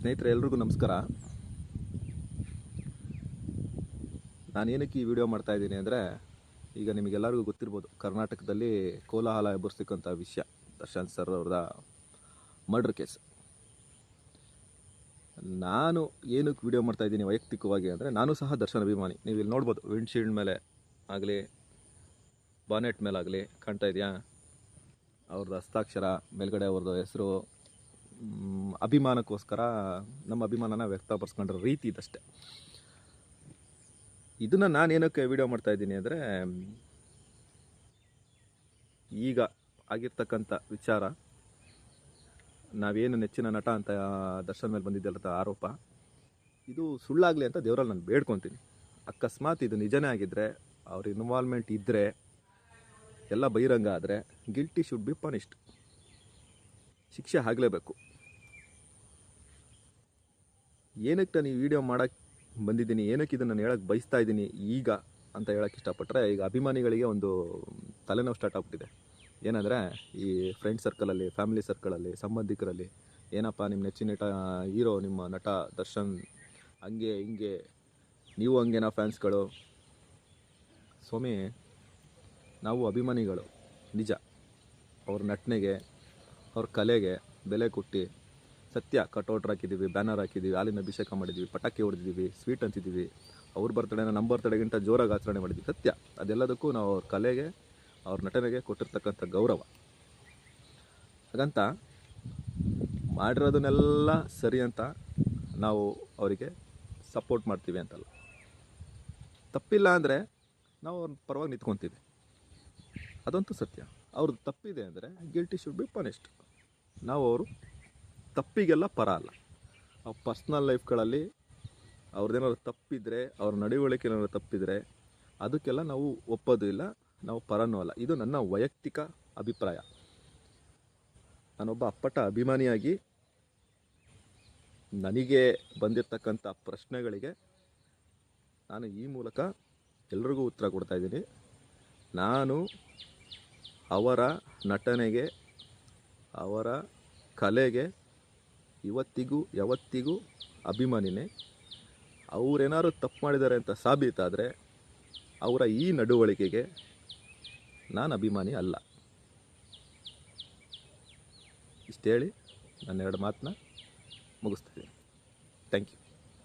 ಸ್ನೇಹಿತರೆ ಎಲ್ರಿಗೂ ನಮಸ್ಕಾರ. ನಾನು ಏನಕ್ಕೆ ಈ ವಿಡಿಯೋ ಮಾಡ್ತಾ ಇದ್ದೀನಿ ಅಂದರೆ, ಈಗ ನಿಮಗೆಲ್ಲರಿಗೂ ಗೊತ್ತಿರ್ಬೋದು, ಕರ್ನಾಟಕದಲ್ಲಿ ಕೋಲಾಹಲ ಎಬ್ಬರಿಸ್ತಕ್ಕಂಥ ವಿಷಯ ದರ್ಶನ್ ಸರ್ ಅವ್ರದ ಮರ್ಡರ್ ಕೇಸ್. ನಾನು ಏನಕ್ಕೆ ವಿಡಿಯೋ ಮಾಡ್ತಾ ಇದ್ದೀನಿ ವೈಯಕ್ತಿಕವಾಗಿ ಅಂದರೆ, ನಾನು ಸಹ ದರ್ಶನ್ ಅಭಿಮಾನಿ. ನೀವು ಇಲ್ಲಿ ನೋಡ್ಬೋದು, ವಿಂಡ್ಶೀಲ್ಡ್ ಮೇಲೆ ಆಗಲಿ ಬಾನೆಟ್ ಮೇಲಾಗಲಿ ಕಾಣ್ತಾ ಇದೆಯಾ ಅವ್ರದ್ದು ಹಸ್ತಾಕ್ಷರ, ಮೇಲ್ಗಡೆ ಅವ್ರದ್ದು ಹೆಸರು. ಅಭಿಮಾನಕ್ಕೋಸ್ಕರ ನಮ್ಮ ಅಭಿಮಾನನ ವ್ಯಕ್ತಪಡಿಸ್ಕೊಂಡ್ರ ರೀತಿ ಇದಷ್ಟೆ. ಇದನ್ನು ನಾನು ಏನಕ್ಕೆ ವಿಡಿಯೋ ಮಾಡ್ತಾ ಇದ್ದೀನಿ ಅಂದರೆ, ಈಗ ಆಗಿರ್ತಕ್ಕಂಥ ವಿಚಾರ, ನಾವೇನು ನೆಚ್ಚಿನ ನಟ ಅಂತ ದರ್ಶನ್ ಮೇಲೆ ಬಂದಿದ್ದಲ್ಲ ಆರೋಪ, ಇದು ಸುಳ್ಳಾಗಲಿ ಅಂತ ದೇವರಲ್ಲಿ ನಾನು ಬೇಡ್ಕೊತೀನಿ. ಅಕಸ್ಮಾತ್ ಇದು ನಿಜನೇ ಆಗಿದ್ದರೆ, ಅವ್ರ ಇನ್ವಾಲ್ವ್ಮೆಂಟ್ ಇದ್ದರೆ, ಎಲ್ಲ ಬಹಿರಂಗ ಆದರೆ, ಗಿಲ್ಟಿ ಶುಡ್ ಬಿ ಪನಿಷ್ಡ್, ಶಿಕ್ಷೆ ಆಗಲೇಬೇಕು. ಏನಕ್ಕೆ ನಾನು ಈ ವಿಡಿಯೋ ಮಾಡೋಕ್ಕೆ ಬಂದಿದ್ದೀನಿ, ಏನಕ್ಕೆ ಇದನ್ನು ನಾನು ಹೇಳೋಕ್ಕೆ ಬಯಸ್ತಾ ಇದ್ದೀನಿ ಈಗ ಅಂತ ಹೇಳೋಕ್ಕೆ ಇಷ್ಟಪಟ್ಟರೆ, ಈಗ ಅಭಿಮಾನಿಗಳಿಗೆ ಒಂದು ತಲೆನೋವು ಸ್ಟಾರ್ಟ್ ಆಗ್ಬಿಟ್ಟಿದೆ. ಏನಂದರೆ, ಈ ಫ್ರೆಂಡ್ ಸರ್ಕಲಲ್ಲಿ, ಫ್ಯಾಮಿಲಿ ಸರ್ಕಲಲ್ಲಿ, ಸಂಬಂಧಿಕರಲ್ಲಿ, ಏನಪ್ಪ ನಿಮ್ಮ ನೆಚ್ಚಿನ ನಟ, ಹೀರೋ ನಿಮ್ಮ ನಟ ದರ್ಶನ್ ಹಂಗೆ ಹಿಂಗೆ, ನೀವು ಹಂಗೇನಾ ಫ್ಯಾನ್ಸ್ಗಳು? ಸ್ವಾಮಿ, ನಾವು ಅಭಿಮಾನಿಗಳು ನಿಜ. ಅವ್ರ ನಟನೆಗೆ, ಅವ್ರ ಕಲೆಗೆ ಬೆಲೆ ಕೊಟ್ಟು ಸತ್ಯ ಕಟೌಟ್ರ್ ಹಾಕಿದ್ದೀವಿ, ಬ್ಯಾನರ್ ಹಾಕಿದ್ದೀವಿ, ಹಾಲಿನ ಅಭಿಷೇಕ ಮಾಡಿದ್ದೀವಿ, ಪಟಾಕಿ ಹೊಡೆದಿದ್ದೀವಿ, ಸ್ವೀಟ್ ಅಂತಿದ್ದೀವಿ. ಅವ್ರ ಬರ್ತಡೇನ ನಮ್ಮ ಬರ್ತಡೇಗಿಂತ ಜೋರಾಗಿ ಆಚರಣೆ ಮಾಡಿದ್ದೀವಿ. ಸತ್ಯ, ಅದೆಲ್ಲದಕ್ಕೂ ನಾವು ಅವ್ರ ಕಲೆಗೆ, ಅವ್ರ ನಟನೆಗೆ ಕೊಟ್ಟಿರ್ತಕ್ಕಂಥ ಗೌರವ. ಹಾಗಂತ ಮಾಡಿರೋದನ್ನೆಲ್ಲ ಸರಿ ಅಂತ ನಾವು ಅವರಿಗೆ ಸಪೋರ್ಟ್ ಮಾಡ್ತೀವಿ ಅಂತಲ್ಲ. ತಪ್ಪಿಲ್ಲ ಅಂದರೆ ನಾವು ಅವ್ರ ಪರವಾಗಿ ನಿಂತ್ಕೊತೀವಿ, ಅದಂತೂ ಸತ್ಯ. ಅವ್ರದ್ದು ತಪ್ಪಿದೆ ಅಂದರೆ ಗಿಲ್ಟಿ ಶುಡ್ ಬಿ ಪನಿಷ್ಡ್. ನಾವು ಅವರು ತಪ್ಪಿಗೆಲ್ಲ ಪರ ಅಲ್ಲ. ಅವ್ರ ಪರ್ಸ್ನಲ್ ಲೈಫ್ಗಳಲ್ಲಿ ಅವ್ರದ್ದೇನಾದ್ರು ತಪ್ಪಿದರೆ, ಅವ್ರ ನಡವಳಿಕೆ ಏನಾದ್ರು ತಪ್ಪಿದರೆ, ಅದಕ್ಕೆಲ್ಲ ನಾವು ಒಪ್ಪೋದು ಇಲ್ಲ, ನಾವು ಪರನೂ ಅಲ್ಲ. ಇದು ನನ್ನ ವೈಯಕ್ತಿಕ ಅಭಿಪ್ರಾಯ. ನಾನೊಬ್ಬ ಅಪ್ಪಟ ಅಭಿಮಾನಿಯಾಗಿ ನನಗೆ ಬಂದಿರತಕ್ಕಂಥ ಪ್ರಶ್ನೆಗಳಿಗೆ ನಾನು ಈ ಮೂಲಕ ಎಲ್ರಿಗೂ ಉತ್ತರ ಕೊಡ್ತಾಯಿದ್ದೀನಿ. ನಾನು ಅವರ ನಟನೆಗೆ, ಅವರ ಕಲೆಗೆ ಇವತ್ತಿಗೂ ಯಾವತ್ತಿಗೂ ಅಭಿಮಾನಿನೇ. ಅವರೇನಾದ್ರು ತಪ್ಪು ಮಾಡಿದ್ದಾರೆ ಅಂತ ಸಾಬೀತಾದರೆ ಅವರ ಈ ನಡವಳಿಕೆಗೆ ನಾನು ಅಭಿಮಾನಿ ಅಲ್ಲ. ಇಷ್ಟು ಹೇಳಿ ನನ್ನ ಎರಡು ಮಾತನ್ನ ಮುಗಿಸ್ತಾಯಿದ್ದೀನಿ. Thank you.